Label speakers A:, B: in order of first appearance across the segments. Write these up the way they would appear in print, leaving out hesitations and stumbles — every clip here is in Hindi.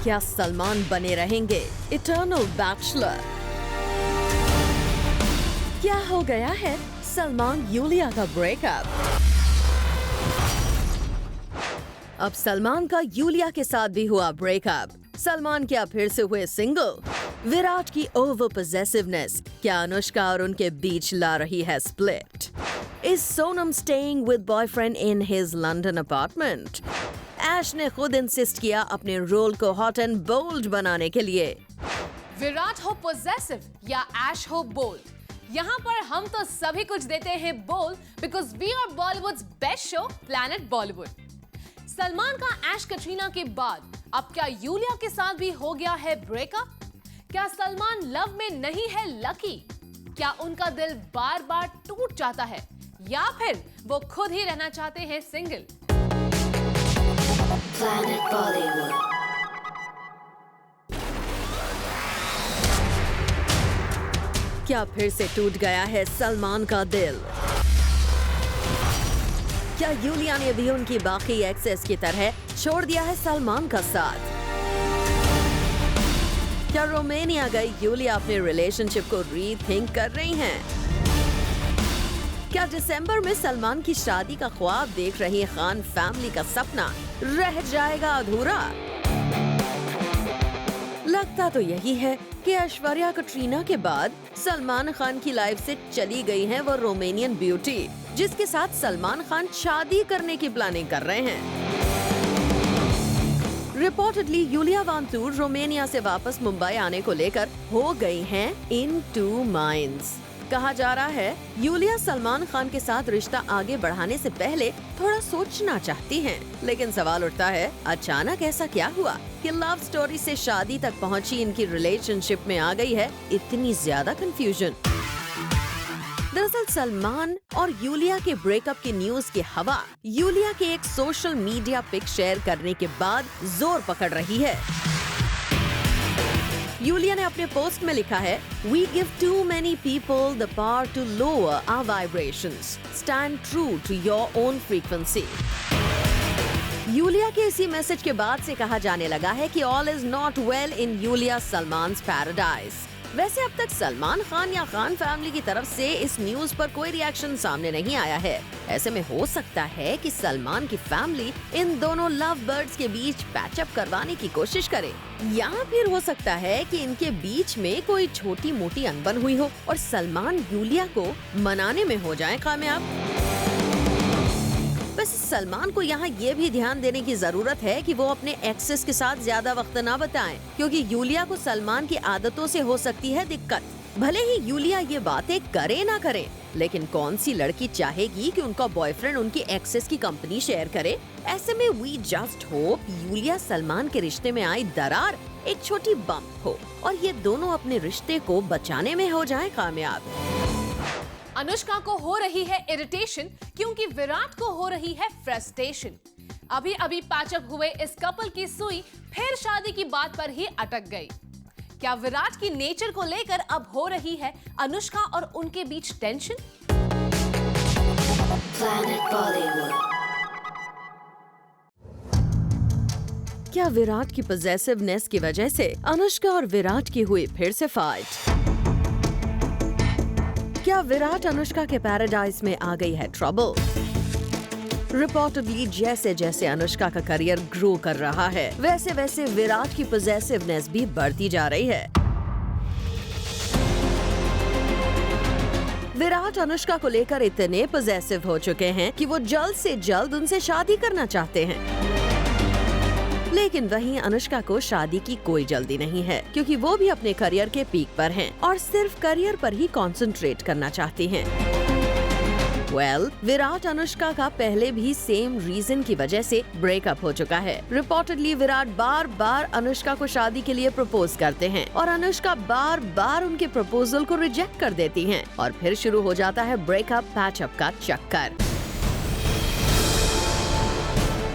A: क्या सलमान बने रहेंगे इटर्नल बैचलर? क्या हो गया है सलमान यूलिया का ब्रेकअप? अब सलमान का यूलिया के साथ भी हुआ ब्रेकअप। सलमान क्या फिर से हुए सिंगल? विराट की ओवर पोजेसिवनेस क्या अनुष्का और उनके बीच ला रही है split? Is Sonam staying with boyfriend in his London apartment? Ash ने खुद इंसिस्ट किया अपने रोल को हॉट एंड बोल्ड बनाने के लिए।
B: विराट हो पोजेसिव या ऐश हो बोल्ड, यहाँ पर हम तो सभी कुछ देते हैं बोल because we are Bollywood's best show planet Bollywood. Salman का ऐश कटरीना के बाद अब क्या यूलिया के साथ भी हो गया है ब्रेकअप? क्या सलमान लव में नहीं है लकी? क्या उनका दिल बार बार टूट जाता है या फिर वो खुद ही रहना चाहते हैं सिंगल?
C: Planet Bollywood.
A: क्या फिर से टूट गया है सलमान का दिल? क्या यूलिया ने भी उनकी बाकी एक्सेस की तरह छोड़ दिया है सलमान का साथ? क्या रोमानिया गई यूलिया अपने रिलेशनशिप को रीथिंक कर रही हैं? क्या दिसंबर में सलमान की शादी का ख्वाब देख रही खान फैमिली का सपना रह जाएगा अधूरा? लगता तो यही है कि ऐश्वर्या कटरीना के बाद सलमान खान की लाइफ से चली गई है वो रोमानियन ब्यूटी जिसके साथ सलमान खान शादी करने की प्लानिंग कर रहे हैं। रिपोर्टेडली यूलिया वांतूर रोमानिया से वापस मुंबई आने को लेकर हो गई हैं इन टू माइंड्स। कहा जा रहा है यूलिया सलमान खान के साथ रिश्ता आगे बढ़ाने से पहले थोड़ा सोचना चाहती हैं, लेकिन सवाल उठता है अचानक ऐसा क्या हुआ कि लव स्टोरी से शादी तक पहुंची इनकी रिलेशनशिप में आ गई है इतनी ज्यादा कंफ्यूजन। दरअसल सलमान और यूलिया के ब्रेकअप की न्यूज की हवा यूलिया के एक सोशल मीडिया पिक शेयर करने के बाद जोर पकड़ रही है। यूलिया ने अपने पोस्ट में लिखा है, We give too many people the power to lower our vibrations. Stand true to your own frequency. Iulia के इसी मैसेज के बाद से कहा जाने लगा है कि all is not well in Iulia Salman's paradise. वैसे अब तक सलमान खान या खान फैमिली की तरफ से इस न्यूज पर कोई रिएक्शन सामने नहीं आया है। ऐसे में हो सकता है कि सलमान की फैमिली इन दोनों लव बर्ड्स के बीच पैचअप करवाने की कोशिश करे, या फिर हो सकता है कि इनके बीच में कोई छोटी मोटी अनबन हुई हो और सलमान यूलिया को मनाने में हो जाए कामयाब। बस सलमान को यहाँ ये भी ध्यान देने की जरूरत है कि वो अपने एक्सेस के साथ ज्यादा वक्त ना बताएं, क्योंकि यूलिया को सलमान की आदतों से हो सकती है दिक्कत। भले ही यूलिया ये बातें करे ना करे, लेकिन कौन सी लड़की चाहेगी कि उनका बॉयफ्रेंड उनकी एक्सेस की कंपनी शेयर करे? ऐसे में we just hope Iulia Salman के रिश्ते में आई दरार एक छोटी बम्प हो और ये दोनों अपने रिश्ते को बचाने में हो जाए कामयाब।
B: अनुष्का को हो रही है इरिटेशन क्योंकि विराट को हो रही है फ्रस्ट्रेशन। अभी अभी पैचअप हुए इस कपल की सुई फिर शादी की बात पर ही अटक गई। क्या विराट की नेचर को लेकर अब हो रही है अनुष्का और उनके बीच टेंशन?
C: Planet Bollywood.
A: क्या विराट की पॉजेसिवनेस की वजह से अनुष्का और विराट की हुई फिर से फाइट? क्या विराट अनुष्का के पैराडाइज में आ गई है ट्रबल? रिपोर्टेडली जैसे जैसे अनुष्का का करियर ग्रो कर रहा है वैसे वैसे विराट की पॉजेसिवनेस भी बढ़ती जा रही है। विराट अनुष्का को लेकर इतने पॉजेसिव हो चुके हैं कि वो जल्द से जल्द उनसे शादी करना चाहते हैं। लेकिन वहीं अनुष्का को शादी की कोई जल्दी नहीं है, क्योंकि वो भी अपने करियर के पीक पर हैं और सिर्फ करियर पर ही कंसंट्रेट करना चाहती हैं। विराट अनुष्का का पहले भी सेम रीजन की वजह से ब्रेकअप हो चुका है। रिपोर्टेडली विराट बार बार अनुष्का को शादी के लिए प्रपोज करते हैं और अनुष्का बार बार उनके प्रपोजल को रिजेक्ट कर देती हैं और फिर शुरू हो जाता है ब्रेकअप पैचअप का चक्कर।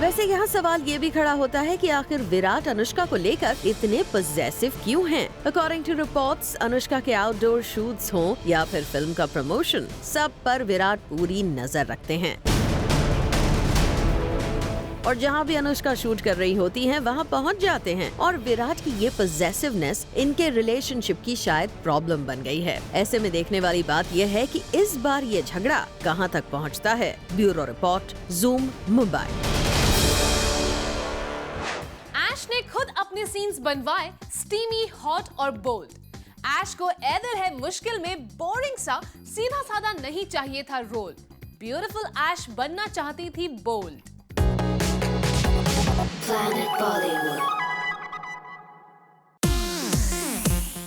A: वैसे यहाँ सवाल ये भी खड़ा होता है कि आखिर विराट अनुष्का को लेकर इतने पॉजेसिव क्यों हैं? अकॉर्डिंग टू रिपोर्ट्स अनुष्का के आउटडोर शूट्स हों या फिर फिल्म का प्रमोशन, सब पर विराट पूरी नजर रखते हैं। और जहाँ भी अनुष्का शूट कर रही होती हैं वहाँ पहुँच जाते हैं और विराट की ये पॉसेसिवनेस इनके रिलेशनशिप की शायद प्रॉब्लम बन गई है। ऐसे में देखने वाली बात यह है कि इस बार ये झगड़ा कहाँ तक पहुँचता है। Bureau report, Zoom Mumbai.
B: Ash ने खुद अपने सीन्स बनवाए स्टीमी, हॉट और बोल्ड। ऐश को ए दिल है मुश्किल में बोरिंग सा सीधा साधा नहीं चाहिए था रोल। ब्यूटीफुल ऐश बनना चाहती थी बोल्ड।
C: Planet Bollywood.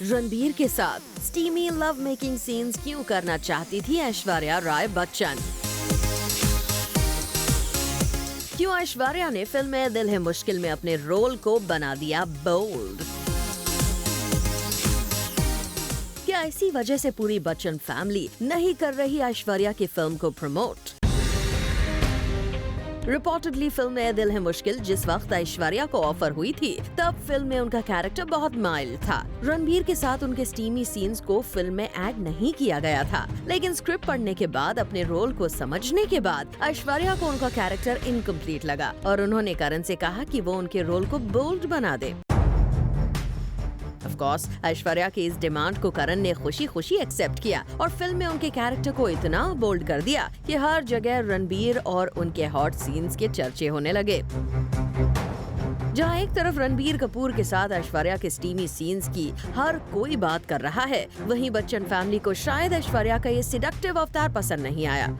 A: रणबीर के साथ स्टीमी लव मेकिंग सीन्स क्यों करना चाहती थी ऐश्वर्या राय बच्चन? क्यों ऐश्वर्या ने फिल्म ए दिल है मुश्किल में अपने रोल को बना दिया बोल्ड? क्या इसी वजह से पूरी बच्चन फैमिली नहीं कर रही ऐश्वर्या की फिल्म को प्रमोट? रिपोर्टेडली फिल्म ए दिल है मुश्किल जिस वक्त ऐश्वर्या को ऑफर हुई थी तब फिल्म में उनका कैरेक्टर बहुत माइल्ड था। रणबीर के साथ उनके स्टीमी सीन्स को फिल्म में ऐड नहीं किया गया था, लेकिन स्क्रिप्ट पढ़ने के बाद अपने रोल को समझने के बाद ऐश्वर्या को उनका कैरेक्टर इनकम्प्लीट लगा और उन्होंने करण से कहा कि वो उनके रोल को बोल्ड बना दे। ऑफ कोर्स ऐश्वर्या की इस डिमांड को करण ने खुशी खुशी एक्सेप्ट किया और फिल्म में उनके कैरेक्टर को इतना बोल्ड कर दिया कि हर जगह रणबीर और उनके हॉट सीन्स के चर्चे होने लगे। जहां एक तरफ रणबीर कपूर के साथ ऐश्वर्या के स्टीमी सीन्स की हर कोई बात कर रहा है, वहीं बच्चन फैमिली को शायद ऐश्वर्या का ये सिडक्टिव अवतार पसंद नहीं आया।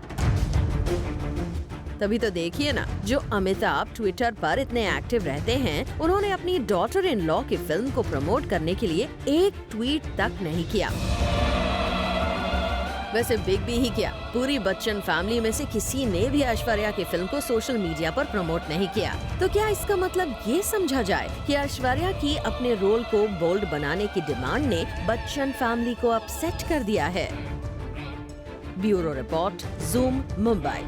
A: तभी तो देखिए ना, जो अमिताभ ट्विटर पर इतने एक्टिव रहते हैं, उन्होंने अपनी डॉटर इन लॉ की फिल्म को प्रमोट करने के लिए एक ट्वीट तक नहीं किया। वैसे बिग बी ही क्या, पूरी बच्चन फैमिली में से किसी ने भी ऐश्वर्या की फिल्म को सोशल मीडिया पर प्रमोट नहीं किया। तो क्या इसका मतलब ये समझा जाए कि ऐश्वर्या की अपने रोल को बोल्ड बनाने की डिमांड ने बच्चन फैमिली को अपसेट कर दिया है? Bureau report, Zoom Mumbai.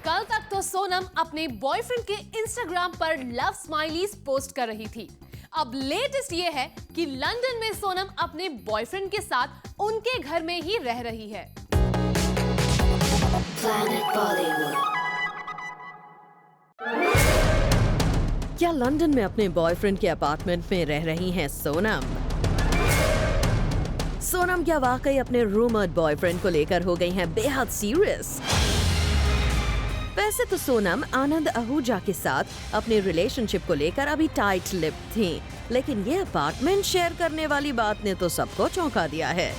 B: कल तक तो सोनम अपने बॉयफ्रेंड के इंस्टाग्राम पर लव स्माइलीज पोस्ट कर रही थी। अब लेटेस्ट ये है कि लंदन में सोनम अपने बॉयफ्रेंड के साथ उनके घर में ही रह रही है।
C: Planet Bollywood.
A: क्या लंदन में अपने बॉयफ्रेंड के अपार्टमेंट में रह रही हैं सोनम? सोनम क्या वाकई अपने रूमर्ड बॉयफ्रेंड को लेकर हो गई हैं बेहद सीरियस? वैसे तो सोनम आनंद आहूजा के साथ अपने रिलेशनशिप को लेकर अभी टाइट लिप थी, लेकिन ये अपार्टमेंट शेयर करने वाली बात ने तो सबको चौंका दिया है।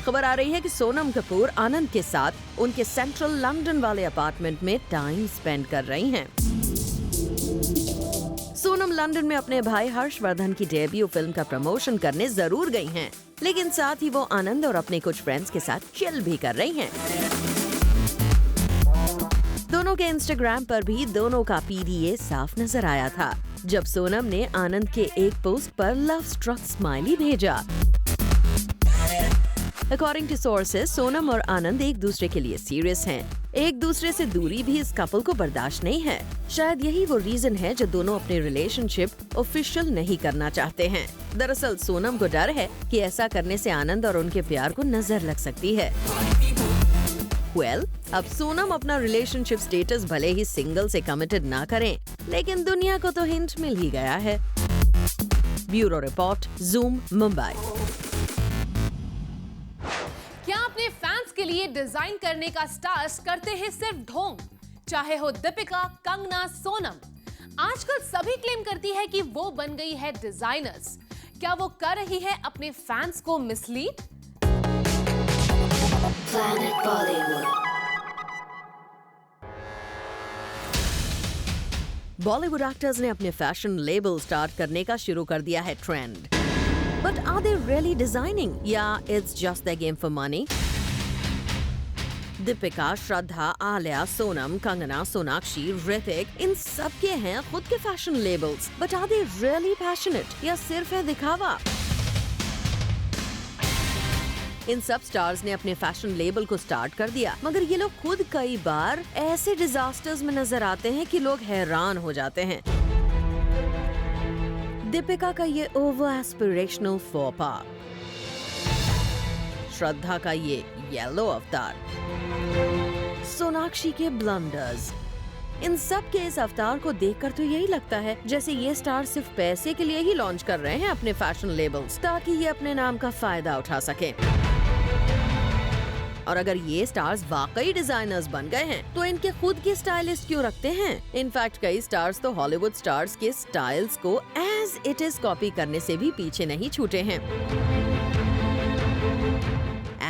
A: खबर आ रही है कि सोनम कपूर आनंद के साथ उनके सेंट्रल लंदन वाले अपार्टमेंट में टाइम स्पेंड कर रही हैं। सोनम लंदन में अपने भाई हर्षवर्धन की डेब्यू फिल्म का प्रमोशन करने जरूर गई हैं, लेकिन साथ ही वो आनंद और अपने कुछ फ्रेंड्स के साथ चिल भी कर रही हैं। दोनों के इंस्टाग्राम पर भी दोनों का पीडीए साफ नजर आया था, जब सोनम ने आनंद के एक पोस्ट पर लव स्ट्रक स्माइली भेजा। अकॉर्डिंग टू सोर्सेज, सोनम और आनंद एक दूसरे के लिए सीरियस हैं। एक दूसरे से दूरी भी इस कपल को बर्दाश्त नहीं है। शायद यही वो रीजन है जो दोनों अपने रिलेशनशिप ऑफिशियल नहीं करना चाहते हैं। दरअसल सोनम को डर है कि ऐसा करने से आनंद और उनके प्यार को नजर लग सकती है। अब सोनम अपना रिलेशनशिप स्टेटस भले ही सिंगल से कमिटेड ना करें, लेकिन दुनिया को तो हिंट मिल ही गया है। Bureau report, Zoom Mumbai.
B: क्या अपने फैंस के लिए डिजाइन करने का स्टार्स करते हैं सिर्फ ढोंग? चाहे हो दीपिका, कंगना, सोनम। आजकल सभी क्लेम करती है कि वो बन गई है डिजाइनर्स। क्या वो कर रही है अपने फैंस को mislead?
C: Planet Bollywood.
A: Bollywood actors ने अपने फैशन लेबल स्टार्ट करने का शुरू कर दिया है trend. But are they really designing या it's just the game for money? Deepika, Shraddha, Alia, Sonam, Kangana, Sonakshi, Hrithik, इन सब के हैं खुद के fashion labels, but are they really passionate या सिर्फ है दिखावा? इन सब स्टार्स ने अपने फैशन लेबल को स्टार्ट कर दिया, मगर ये लोग खुद कई बार ऐसे डिजास्टर्स में नजर आते हैं कि लोग हैरान हो जाते हैं। दीपिका का ये ओवर एस्पिरेशनल फोपा, श्रद्धा का ये येलो अवतार, सोनाक्षी के ब्लंडर्स। इन सब के इस अवतार को देखकर तो यही लगता है जैसे ये स्टार सिर्फ पैसे के लिए ही लॉन्च कर रहे हैं अपने फैशन लेबल्स, ताकि ये अपने नाम का फायदा उठा सकें। और अगर ये स्टार्स वाकई डिजाइनर्स बन गए हैं तो इनके खुद के स्टाइलिस्ट क्यों रखते हैं? इनफैक्ट कई स्टार्स तो हॉलीवुड स्टार्स के स्टाइल्स को एज इट इज कॉपी करने से भी पीछे नहीं छूटे हैं।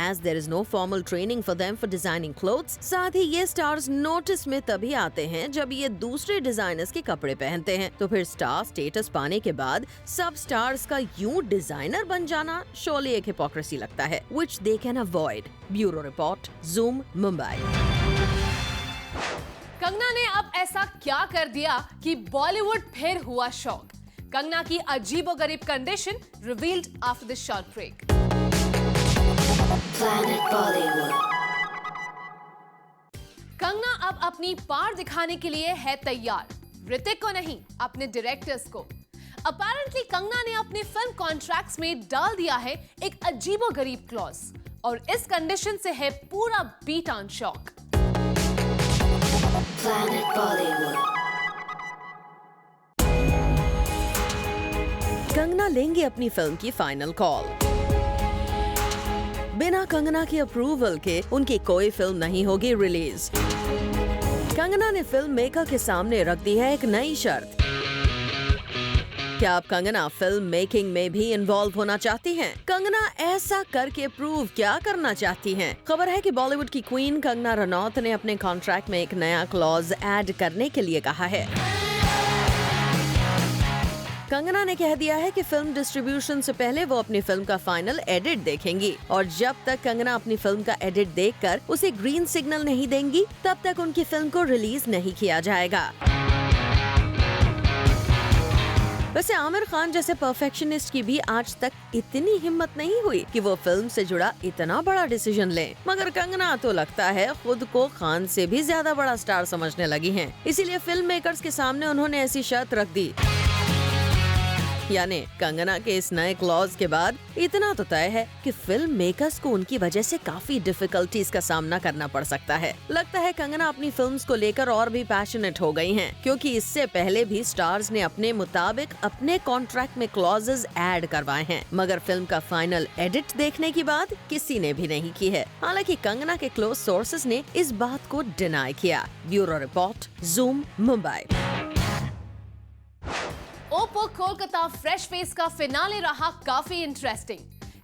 A: As there is no formal training for them for designing clothes, साथ ही ये स्टार्स नोटिस में तभी आते हैं जब ये दूसरे डिजाइनर्स के कपड़े पहनते हैं। तो फिर स्टार स्टेटस पाने के बाद सब स्टार्स का यूं डिजाइनर बन जाना शोले एक हिपोक्रेसी लगता है, which they can avoid. Bureau report, Zoom, Mumbai.
B: Kangana ने अब ऐसा क्या कर दिया कि बॉलीवुड फिर हुआ शॉक? कंगना की अजीबोगरीब condition revealed after the short break.
C: Planet Bollywood.
B: Kangana अब अपनी पार दिखाने के लिए है तैयार, ऋतिक को नहीं, अपने डायरेक्टर्स को। अपैरेंटली कंगना ने अपने फिल्म कॉन्ट्रैक्ट्स में डाल दिया है एक अजीबोगरीब क्लॉज, और इस कंडीशन से है पूरा beat on shock.
C: Planet Bollywood.
A: Kangana लेंगे अपनी फिल्म की फाइनल कॉल। बिना कंगना के अप्रूवल के उनकी कोई फिल्म नहीं होगी रिलीज। कंगना ने फिल्म मेकर के सामने रख दी है एक नई शर्त। क्या अब कंगना फिल्म मेकिंग में भी इन्वॉल्व होना चाहती हैं? कंगना ऐसा करके प्रूव क्या करना चाहती हैं? खबर है कि बॉलीवुड की क्वीन कंगना रनौत ने अपने कॉन्ट्रैक्ट में एक नया क्लॉज ऐड करने के लिए कहा है। कंगना ने कह दिया है कि फिल्म डिस्ट्रीब्यूशन से पहले वो अपनी फिल्म का फाइनल एडिट देखेंगी, और जब तक कंगना अपनी फिल्म का एडिट देखकर उसे ग्रीन सिग्नल नहीं देंगी तब तक उनकी फिल्म को रिलीज नहीं किया जाएगा। वैसे आमिर खान जैसे परफेक्शनिस्ट की भी आज तक इतनी हिम्मत नहीं हुई कि वो फिल्म से जुड़ा इतना बड़ा डिसीजन ले, मगर कंगना तो लगता है खुद को खान से भी ज्यादा बड़ा स्टार समझने लगी हैं। इसीलिए फिल्म मेकर्स के सामने उन्होंने ऐसी शर्त रख दी। यानी कंगना के इस नए क्लॉज के बाद इतना तो तय है कि फिल्म मेकर्स को उनकी वजह से काफी डिफिकल्टीज का सामना करना पड़ सकता है। लगता है कंगना अपनी फिल्म्स को लेकर और भी पैशनेट हो गई हैं, क्योंकि इससे पहले भी स्टार्स ने अपने मुताबिक अपने कॉन्ट्रैक्ट में क्लॉजेस ऐड करवाए हैं, मगर फिल्म का फाइनल एडिट देखने की बात किसी ने भी नहीं की है। हालांकि कंगना के क्लोज सोर्सेज ने इस बात को डिनाई किया। Bureau report, Zoom, Mumbai.
B: Oppo Kolkata fresh face का फिनाले रहा काफी इंटरेस्टिंग।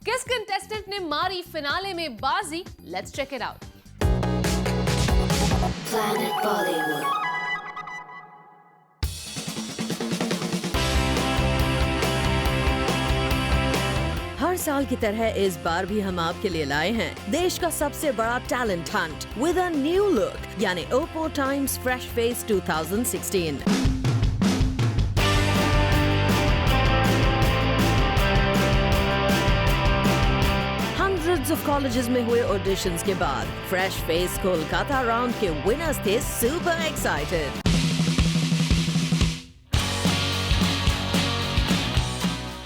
B: किस कंटेस्टेंट ने मारी फिनाले में बाजी? Let's check it out.
C: Planet Bollywood.
A: हर साल की तरह इस बार भी हम आपके लिए लाए हैं देश का सबसे बड़ा talent hunt with a new look, यानी Oppo Times fresh face 2016। Hundreds of colleges में हुए ऑडिशंस के बाद फ्रेश फेस कोलकाता राउंड के विनर्स थे सुपर एक्साइटेड।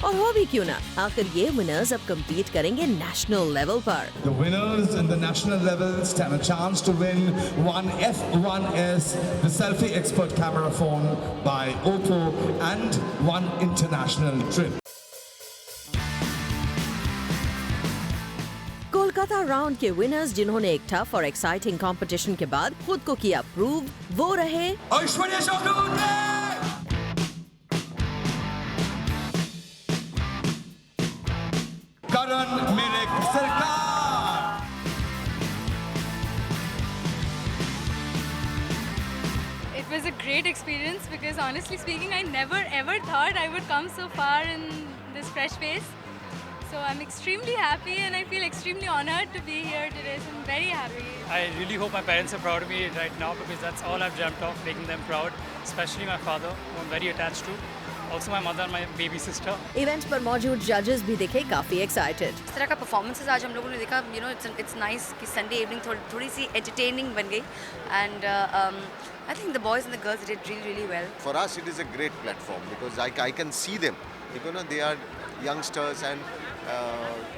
A: और हो भी क्यों ना, आखिर ये विनर्स अब compete करेंगे नेशनल लेवल पर।
D: The winners in the national level stand a chance to win one F1S, the selfie expert camera phone by Oppo, and one international trip.
A: Kolkata round के विनर्स जिन्होंने एक टफ और एक्साइटिंग कंपटीशन के बाद खुद को किया प्रूव, वो रहे
D: ऐश्वर्या चक्रवर्ती, करण मिरिक सरकार।
E: It was a great experience because honestly speaking, I never ever thought I would come so far in this fresh face. So I'm extremely happy and I feel extremely honored to be here today. So I'm very happy.
F: I really hope my parents are proud of me right now because that's all I've dreamt of, making them proud, especially my father, who I'm very attached to. Also my mother and my baby sister.
A: Event पर मौजूद जजेस भी दिखे काफी एक्साइटेड।
G: इस तरह का परफॉर्मेंसेस आज हम लोगों ने देखा, यू नो इट्स नाइस कि संडे इवनिंग थोड़ी सी एंटरटेनिंग बन गई and I think the boys and the girls did really well.
H: For us, it is a great platform because I can see them. You know, they are youngsters and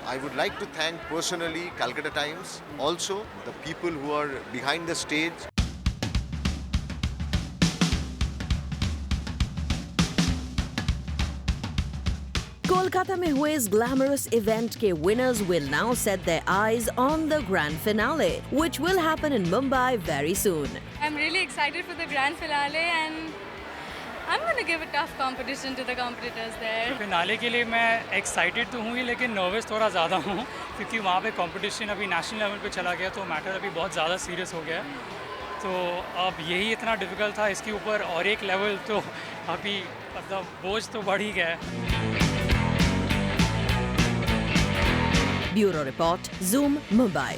H: I would like to thank personally Calcutta Times, also the people who are behind the stage.
A: Kolkata में हुए इस ग्लैमरस इवेंट के winners will now set their eyes on the grand finale, which will happen in Mumbai very soon.
E: I'm really excited for the grand finale and I'm going to give a tough competition to the competitors there.
F: Finale के लिए मैं एक्साइटेड तो हूँ ही, लेकिन नर्वस थोड़ा ज़्यादा हूँ क्योंकि वहाँ पे कंपटीशन अभी नेशनल लेवल पे चला गया, तो मैटर अभी बहुत ज़्यादा सीरियस हो गया है। तो अब यही इतना डिफ़िकल्ट था, इसके ऊपर और एक लेवल तो अभी मतलब बोझ तो बढ़ ही गया है।
A: Bureau report, Zoom, Mumbai.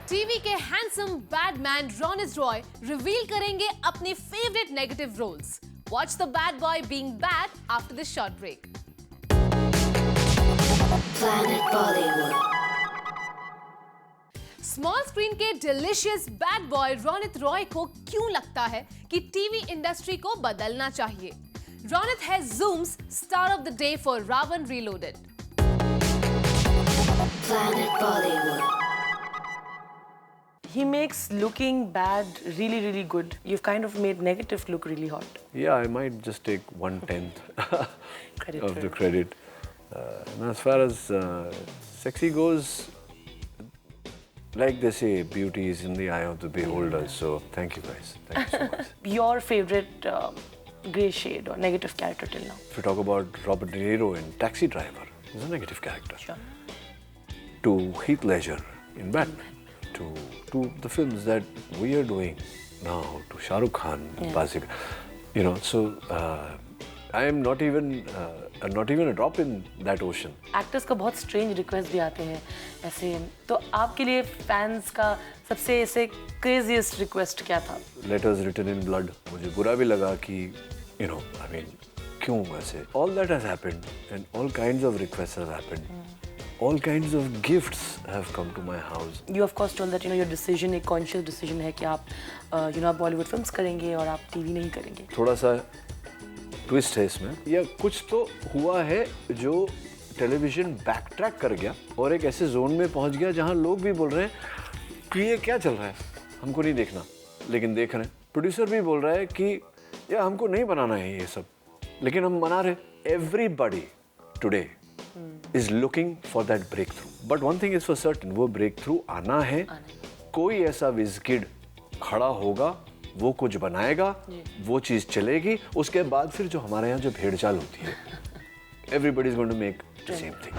B: TV के handsome badman Ronit Roy reveal करेंगे अपने favourite negative roles. Watch the bad boy being bad after this short break.
C: Planet Bollywood.
B: Small screen के delicious bad boy Ronit Roy को क्यों लगता है कि टीवी इंडस्ट्री को बदलना चाहिए? रॉनित है Zoom's star of the day for Ravan reloaded.
C: Planet Bollywood.
I: He makes looking bad really, really good. You've kind of made negative look really hot.
J: Yeah, I might just take 1/10
I: Credit
J: of
I: for
J: the
I: it.
J: credit. And as far as sexy goes, like they say, beauty is in the eye of the beholder. So thank you guys. Thank you so much.
I: Your favorite grey shade or negative character till now?
J: If you talk about Robert De Niro in Taxi Driver, he's a negative character.
I: Sure.
J: To Heath Ledger in Batman, to the films that we are doing now, to Shah Rukh Khan, Basik, you know. So I am not even a drop in that ocean.
I: Actors का बहुत strange request भी आते हैं ऐसे, तो आपके लिए fans का सबसे ऐसे craziest request क्या था?
J: Letters written in blood. मुझे बुरा भी लगा कि you know, I mean, क्यों ऐसे? All that has happened and all kinds of requests have happened. All kinds of gifts have come to my house.
I: You of course told that your decision एक conscious decision है कि आप आप Bollywood films करेंगे और आप TV नहीं करेंगे.
J: थोड़ा सा ट्विस्ट है इसमें, या कुछ तो हुआ है जो टेलीविजन बैक ट्रैक कर गया और एक ऐसे जोन में पहुंच गया जहां लोग भी बोल रहे हैं कि ये क्या चल रहा है, हमको नहीं देखना, लेकिन देख रहे हैं। प्रोड्यूसर भी बोल रहा है कि या हमको नहीं बनाना है ये सब, लेकिन हम बना रहे। Everybody today is looking for that breakthrough. But one thing is for certain, वो breakthrough आना है। कोई ऐसा विज़ किड खड़ा होगा, वो कुछ बनाएगा, वो चीज़ चलेगी, उसके बाद फिर जो हमारे यहाँ जो भेड़चाल होती है, everybody is going to make the same thing.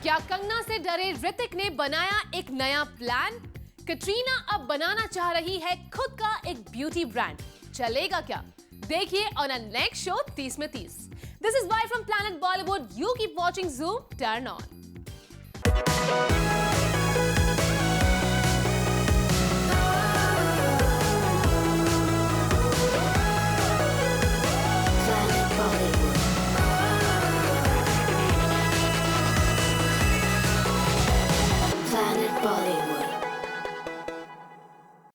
B: क्या कंगना से डरे ऋतिक ने बनाया एक नया प्लान? कैटरीना अब बनाना चाह रही है खुद का एक ब्यूटी ब्रांड। चलेगा क्या? देखिए on our next show 30 में 30। This is Bye from Planet Bollywood. You keep watching Zoom. Turn on.